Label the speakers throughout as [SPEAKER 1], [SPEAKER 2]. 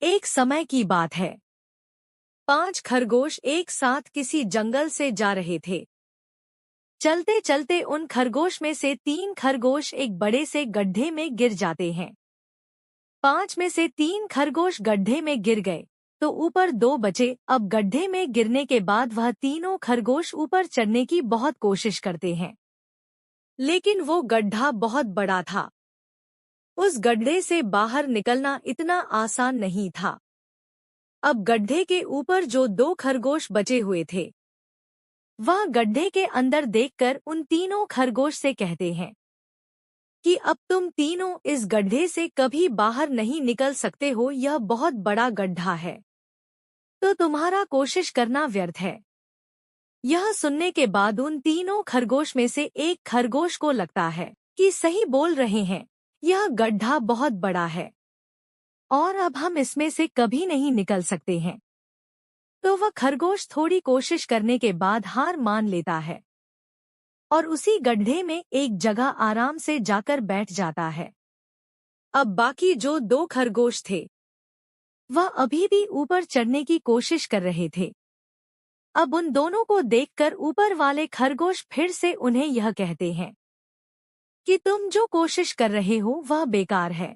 [SPEAKER 1] एक समय की बात है। 5 खरगोश एक साथ किसी जंगल से जा रहे थे। चलते चलते उन खरगोश में से 3 खरगोश एक बड़े से गड्ढे में गिर जाते हैं। 5 में से 3 खरगोश गड्ढे में गिर गए तो ऊपर 2 बचे। अब गड्ढे में गिरने के बाद वह तीनों खरगोश ऊपर चढ़ने की बहुत कोशिश करते हैं, लेकिन वो गड्ढा बहुत बड़ा था। उस गड्ढे से बाहर निकलना इतना आसान नहीं था। अब गड्ढे के ऊपर जो 2 खरगोश बचे हुए थे, वह गड्ढे के अंदर देखकर उन तीनों खरगोश से कहते हैं कि अब तुम तीनों इस गड्ढे से कभी बाहर नहीं निकल सकते हो। यह बहुत बड़ा गड्ढा है, तो तुम्हारा कोशिश करना व्यर्थ है। यह सुनने के बाद उन तीनों खरगोश में से एक खरगोश को लगता है कि सही बोल रहे हैं, यह गड्ढा बहुत बड़ा है और अब हम इसमें से कभी नहीं निकल सकते हैं। तो वह खरगोश थोड़ी कोशिश करने के बाद हार मान लेता है और उसी गड्ढे में एक जगह आराम से जाकर बैठ जाता है। अब बाकी जो 2 खरगोश थे, वह अभी भी ऊपर चढ़ने की कोशिश कर रहे थे। अब उन दोनों को देखकर ऊपर वाले खरगोश फिर से उन्हें यह कहते हैं कि तुम जो कोशिश कर रहे हो वह बेकार है।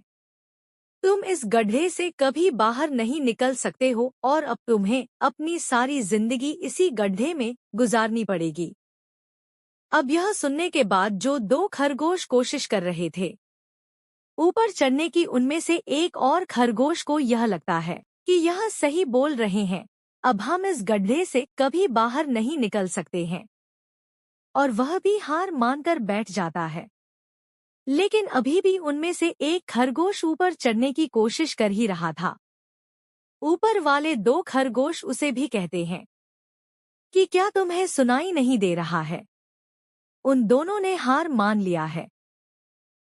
[SPEAKER 1] तुम इस गड्ढे से कभी बाहर नहीं निकल सकते हो और अब तुम्हें अपनी सारी जिंदगी इसी गड्ढे में गुजारनी पड़ेगी। अब यह सुनने के बाद जो 2 खरगोश कोशिश कर रहे थे ऊपर चढ़ने की, उनमें से एक और खरगोश को यह लगता है कि यह सही बोल रहे हैं, अब हम इस गड्ढे से कभी बाहर नहीं निकल सकते हैं, और वह भी हार मानकर बैठ जाता है। लेकिन अभी भी उनमें से एक खरगोश ऊपर चढ़ने की कोशिश कर ही रहा था। ऊपर वाले 2 खरगोश उसे भी कहते हैं कि क्या तुम्हें सुनाई नहीं दे रहा है? उन दोनों ने हार मान लिया है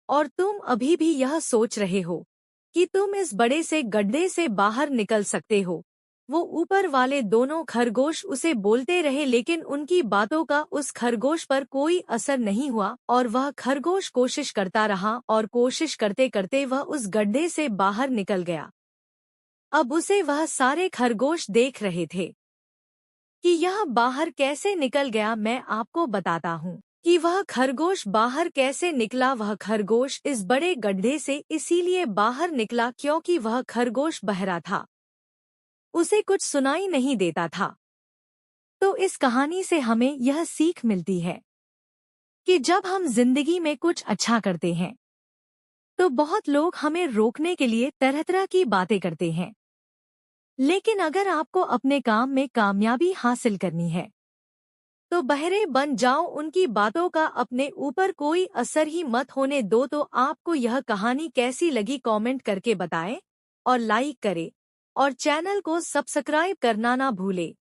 [SPEAKER 1] और तुम अभी भी यह सोच रहे हो कि तुम इस बड़े से गड्ढे से बाहर निकल सकते हो। वो ऊपर वाले दोनों खरगोश उसे बोलते रहे, लेकिन उनकी बातों का उस खरगोश पर कोई असर नहीं हुआ और वह खरगोश कोशिश करता रहा और कोशिश करते करते वह उस गड्ढे से बाहर निकल गया। अब उसे वह सारे खरगोश देख रहे थे कि यह बाहर कैसे निकल गया। मैं आपको बताता हूँ कि वह खरगोश बाहर कैसे निकला। वह खरगोश इस बड़े गड्ढे से इसीलिए बाहर निकला क्योंकि वह खरगोश बहरा था, उसे कुछ सुनाई नहीं देता था। तो इस कहानी से हमें यह सीख मिलती है कि जब हम जिंदगी में कुछ अच्छा करते हैं तो बहुत लोग हमें रोकने के लिए तरह तरह की बातें करते हैं, लेकिन अगर आपको अपने काम में कामयाबी हासिल करनी है तो बहरे बन जाओ, उनकी बातों का अपने ऊपर कोई असर ही मत होने दो। तो आपको यह कहानी कैसी लगी कमेंट करके बताएं और लाइक करें और चैनल को सब्सक्राइब करना ना भूलें।